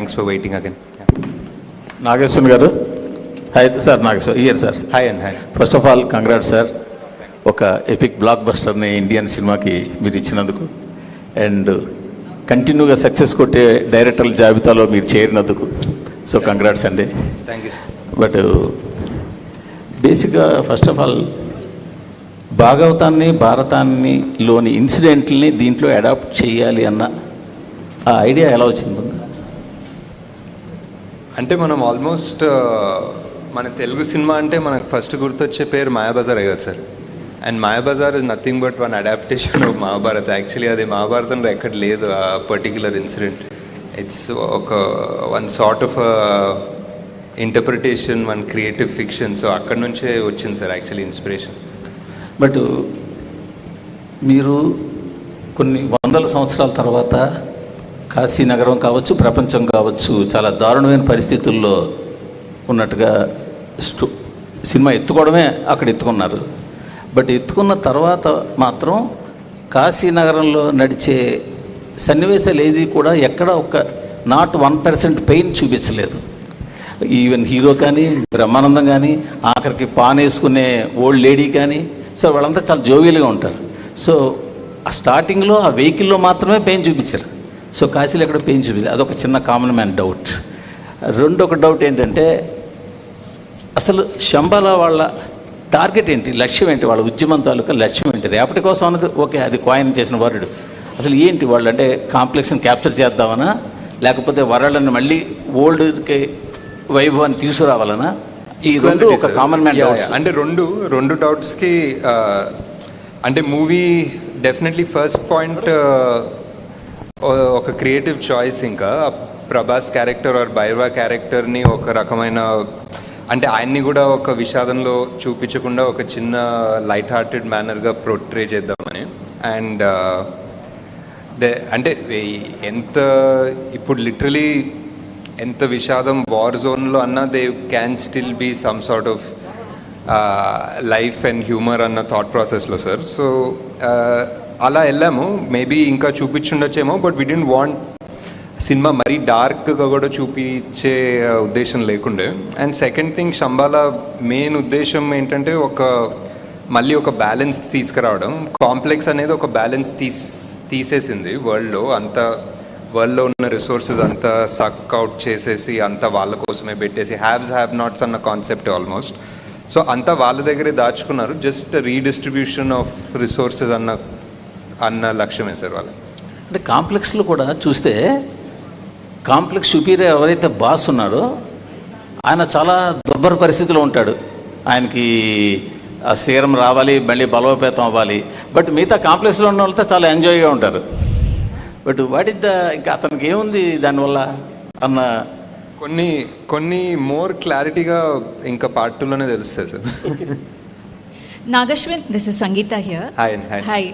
Thanks for waiting again. Nageshwar గారు, hi sir. Nageshwar year sir. Hi and hi. First of all congrat sir, ఒక epic బ్లాక్ బస్టర్ని Indian సినిమాకి మీరు ఇచ్చినందుకు, అండ్ కంటిన్యూగా సక్సెస్ కొట్టే డైరెక్టర్ల జాబితాలో మీరు చేరినందుకు. సో కంగ్రాట్స్ అండి. Thank you, sir. బట్ బేసిక్గా ఫస్ట్ ఆఫ్ ఆల్ భాగవతాన్ని భారతాన్ని లోని ఇన్సిడెంట్ని దీంట్లో అడాప్ట్ చేయాలి అన్న ఆ ఐడియా ఎలా వచ్చింది? అంటే మనం ఆల్మోస్ట్ మన తెలుగు సినిమా అంటే మనకు ఫస్ట్ గుర్తొచ్చే పేరు మాయాబజార్ కదా sir. And Mayabazar is nothing but one adaptation of Mahabharat. Actually అది మహాభారతంలో ఎక్కడ లేదు ఆ పర్టిక్యులర్ ఇన్సిడెంట్. ఇట్స్ ఒక one sort of interpretation, one creative fiction. So అక్కడి నుంచే వచ్చింది సార్ యాక్చువల్లీ ఇన్స్పిరేషన్. బట్ మీరు కొన్ని వందల సంవత్సరాల తర్వాత కాశీ నగరం కావచ్చు, ప్రపంచం కావచ్చు, చాలా దారుణమైన పరిస్థితుల్లో ఉన్నట్టుగా సినిమా ఎత్తుకోవడమే అక్కడ ఎత్తుకున్నారు. బట్ ఎత్తుకున్న తర్వాత మాత్రం కాశీ నగరంలో నడిచే సన్నివేశాలు ఏది కూడా ఎక్కడ ఒక నాట్ 1% పెయిన్ చూపించలేదు. ఈవెన్ హీరో కానీ, బ్రహ్మానందం కానీ, ఆఖరికి పాన్ వేసుకునే ఓల్డ్ లేడీ కానీ, సో వాళ్ళంతా చాలా జోవియల్గా ఉంటారు. సో ఆ స్టార్టింగ్లో ఆ వెహికల్లో మాత్రమే పెయిన్ చూపించారు. సో కాశీలో ఎక్కడ పెయిన్ చూపించారు. అదొక చిన్న కామన్ మ్యాన్ డౌట్. రెండొక డౌట్ ఏంటంటే, అసలు శంబాల వాళ్ళ టార్గెట్ ఏంటి, లక్ష్యం ఏంటి, వాళ్ళ ఉద్యమం తాలూకా లక్ష్యం ఏంటి? రేపటి కోసం అన్నది ఓకే, అది కాయిన్ చేసిన వరుడు. అసలు ఏంటి వాళ్ళు, అంటే కాంప్లెక్స్ని క్యాప్చర్ చేద్దామనా, లేకపోతే వరల్డ్ని మళ్ళీ ఓల్డ్కి వైభవాన్ని తీసుకురావాలనా? ఈ రెండు ఒక కామన్ మ్యాన్ డౌట్స్. అంటే రెండు డౌట్స్కి అంటే మూవీ డెఫినెట్లీ ఫస్ట్ పాయింట్ ఒక క్రియేటివ్ చాయిస్. ఇంకా ప్రభాస్ క్యారెక్టర్ ఆర్ బైర్వా క్యారెక్టర్ని ఒక రకమైన, అంటే ఆయన్ని కూడా ఒక విషాదంలో చూపించకుండా ఒక చిన్న లైట్ హార్టెడ్ మేనర్గా పోర్ట్రే చేద్దామని. అండ్ అంటే ఎంత ఇప్పుడు లిటరలీ ఎంత విషాదం వార్ జోన్లో అన్నా they can still be some sort of life and humour అన్న థాట్ ప్రాసెస్లో సార్. సో అలా వెళ్ళాము. మేబీ ఇంకా చూపించుండొచ్చేమో, but we don't want cinema మరీ డార్క్గా కూడా చూపించే ఉద్దేశం లేకుండే. And second thing, Shambhala main ఉద్దేశం ఏంటంటే మళ్ళీ ఒక బ్యాలెన్స్ తీసుకురావడం. కాంప్లెక్స్ అనేది ఒక బ్యాలెన్స్ తీసేసింది వరల్డ్లో ఉన్న రిసోర్సెస్ అంతా సక్ అవుట్ చేసేసి అంతా వాళ్ళ కోసమే పెట్టేసి హ్యావ్స్ హ్యావ్ నాట్స్ అన్న కాన్సెప్ట్ ఆల్మోస్ట్. సో అంతా వాళ్ళ దగ్గరే దాచుకున్నారు. జస్ట్ రీడిస్ట్రిబ్యూషన్ ఆఫ్ రిసోర్సెస్ అన్న లక్ష్యమే సార్ వాళ్ళకి. అంటే కాంప్లెక్స్లో కూడా చూస్తే కాంప్లెక్స్ సుపీరియర్ ఎవరైతే బాస్ ఉన్నాడో ఆయన చాలా దుర్భర పరిస్థితిలో ఉంటాడు. ఆయనకి ఆ సీరం రావాలి, మళ్ళీ బలోపేతం అవ్వాలి. బట్ మిగతా కాంప్లెక్స్లో ఉన్న వాళ్ళతో చాలా ఎంజాయ్గా ఉంటారు. బట్ వాట్ ఇస్ ఇంకా అతనికి ఏముంది దానివల్ల అన్న కొన్ని మోర్ క్లారిటీగా ఇంకా పార్ట్ 2లోనే తెలుస్తాయి sir. Nagashwin, this is Sangeeta here. Hi. Hi.